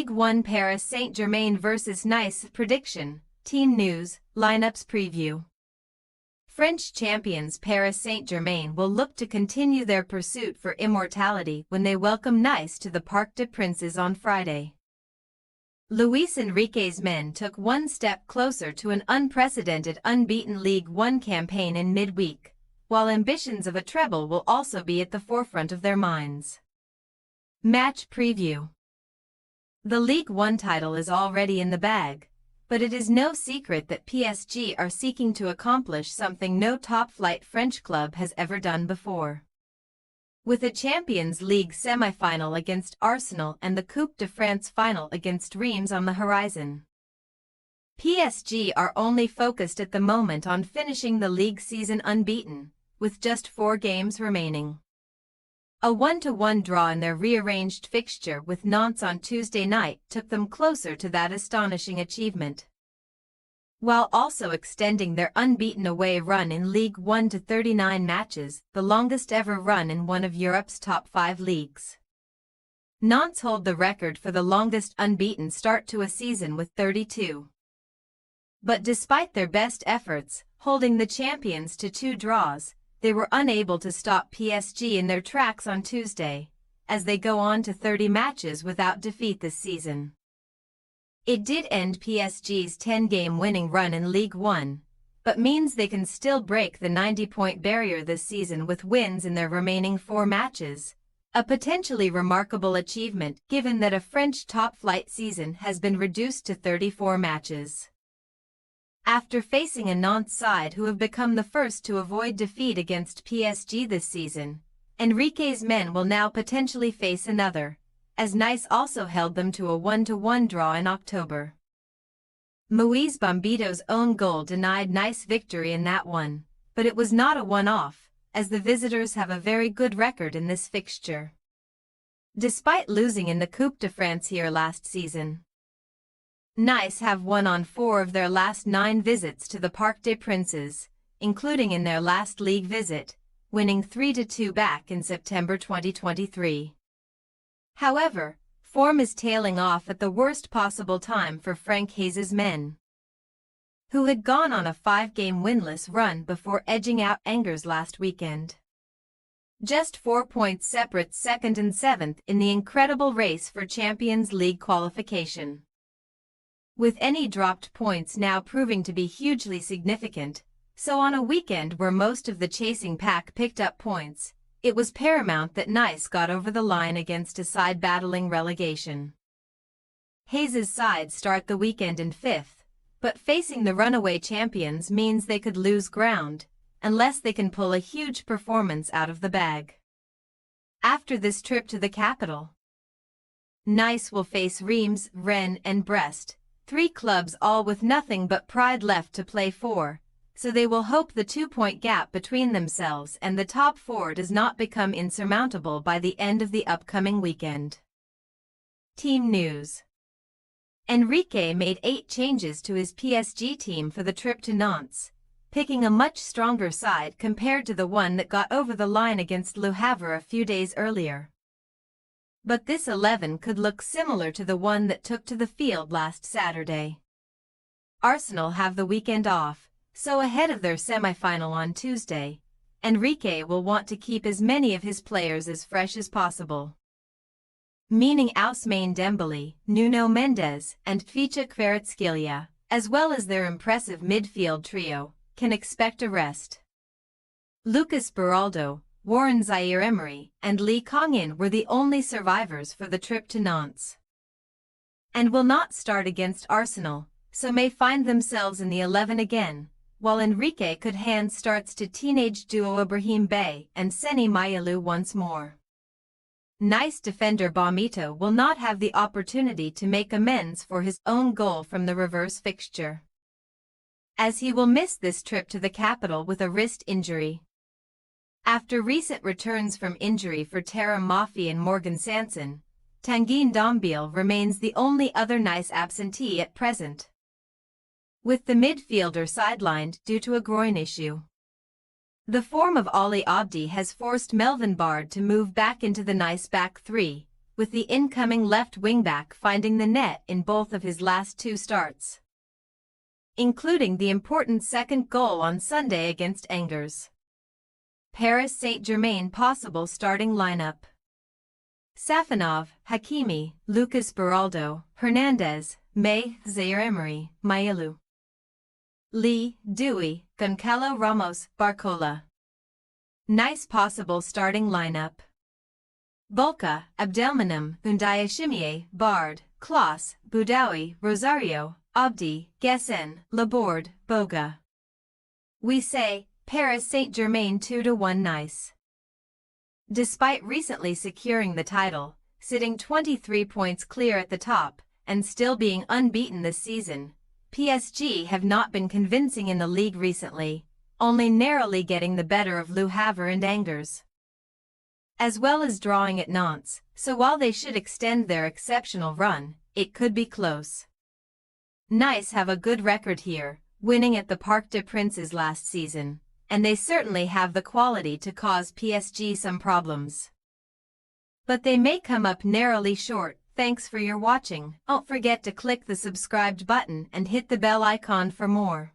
Ligue 1 Paris Saint-Germain vs Nice prediction, team news, lineups preview. French champions Paris Saint-Germain will look to continue their pursuit for immortality when they welcome Nice to the Parc des Princes on Friday. Luis Enrique's men took one step closer to an unprecedented unbeaten Ligue 1 campaign in midweek, while ambitions of a treble will also be at the forefront of their minds. Match preview. The Ligue 1 title is already in the bag, but it is no secret that PSG are seeking to accomplish something no top-flight French club has ever done before. With a Champions League semi-final against Arsenal and the Coupe de France final against Reims on the horizon, PSG are only focused at the moment on finishing the league season unbeaten, with just 4 games remaining. A 1-1 draw in their rearranged fixture with Nantes on Tuesday night took them closer to that astonishing achievement, while also extending their unbeaten away run in Ligue 1 to 39 matches, the longest ever run in one of Europe's top 5 leagues. Nantes hold the record for the longest unbeaten start to a season with 32. But despite their best efforts, holding the champions to 2 draws, they were unable to stop PSG in their tracks on Tuesday, as they go on to 30 matches without defeat this season. It did end PSG's 10-game winning run in Ligue 1, but means they can still break the 90-point barrier this season with wins in their remaining 4 matches, a potentially remarkable achievement given that a French top-flight season has been reduced to 34 matches. After facing a Nantes side who have become the first to avoid defeat against PSG this season, Enrique's men will now potentially face another, as Nice also held them to a 1-1 draw in October. Moise Bombito's own goal denied Nice victory in that one, but it was not a one-off, as the visitors have a very good record in this fixture, despite losing in the Coupe de France here last season. Nice have won on 4 of their last 9 visits to the Parc des Princes, including in their last league visit, winning 3-2 back in September 2023. However, form is tailing off at the worst possible time for Franck Hais's men, who had gone on a 5-game winless run before edging out Angers last weekend. Just 4 points separate 2nd and 7th in the incredible race for Champions League qualification, with any dropped points now proving to be hugely significant. So on a weekend where most of the chasing pack picked up points, it was paramount that Nice got over the line against a side battling relegation. Hais's side start the weekend in 5th, but facing the runaway champions means they could lose ground, unless they can pull a huge performance out of the bag. After this trip to the capital, Nice will face Reims, Rennes and Brest, 3 clubs all with nothing but pride left to play for, so they will hope the 2-point gap between themselves and the top 4 does not become insurmountable by the end of the upcoming weekend. Team news. Enrique made 8 changes to his PSG team for the trip to Nantes, picking a much stronger side compared to the one that got over the line against Le Havre a few days earlier. But this 11 could look similar to the one that took to the field last Saturday. Arsenal have the weekend off, so ahead of their semi-final on Tuesday, Enrique will want to keep as many of his players as fresh as possible, meaning Ousmane Dembele, Nuno Mendes, and Ficha Kvaratskhelia, as well as their impressive midfield trio, can expect a rest. Lucas Beraldo, Warren Zaire-Emery, and Lee Kong-in were the only survivors for the trip to Nantes, and will not start against Arsenal, so may find themselves in the 11 again, while Enrique could hand starts to teenage duo Ibrahim Bey and Seny Mayalou once more. Nice defender Bombito will not have the opportunity to make amends for his own goal from the reverse fixture, as he will miss this trip to the capital with a wrist injury. After recent returns from injury for Tara Moffi and Morgan Sanson, Tanguy Ndombele remains the only other Nice absentee at present, with the midfielder sidelined due to a groin issue. The form of Ali Abdi has forced Melvin Bard to move back into the Nice back 3, with the incoming left wing-back finding the net in both of his last 2 starts, including the important second goal on Sunday against Angers. Paris Saint-Germain possible starting lineup: Safonov, Hakimi, Lucas Beraldo, Hernandez, May, Zaire-Emery, Mailou, Lee, Dewey, Goncalo Ramos, Barcola. Nice possible starting lineup: Bulka, Abdelmanem, Undiachimier, Bard, Klaas, Boudaoui, Rosario, Abdi, Gessen, Laborde, Boga. We say, Paris Saint-Germain 2-1 nice. Despite recently securing the title, sitting 23 points clear at the top, and still being unbeaten this season, PSG have not been convincing in the Ligue recently, only narrowly getting the better of Havre and Angers, as well as drawing at Nantes, so while they should extend their exceptional run, it could be close. Nice have a good record here, winning at the Parc des Princes last season, and they certainly have the quality to cause PSG some problems. But they may come up narrowly short. Thanks for your watching. Don't forget to click the subscribed button and hit the bell icon for more.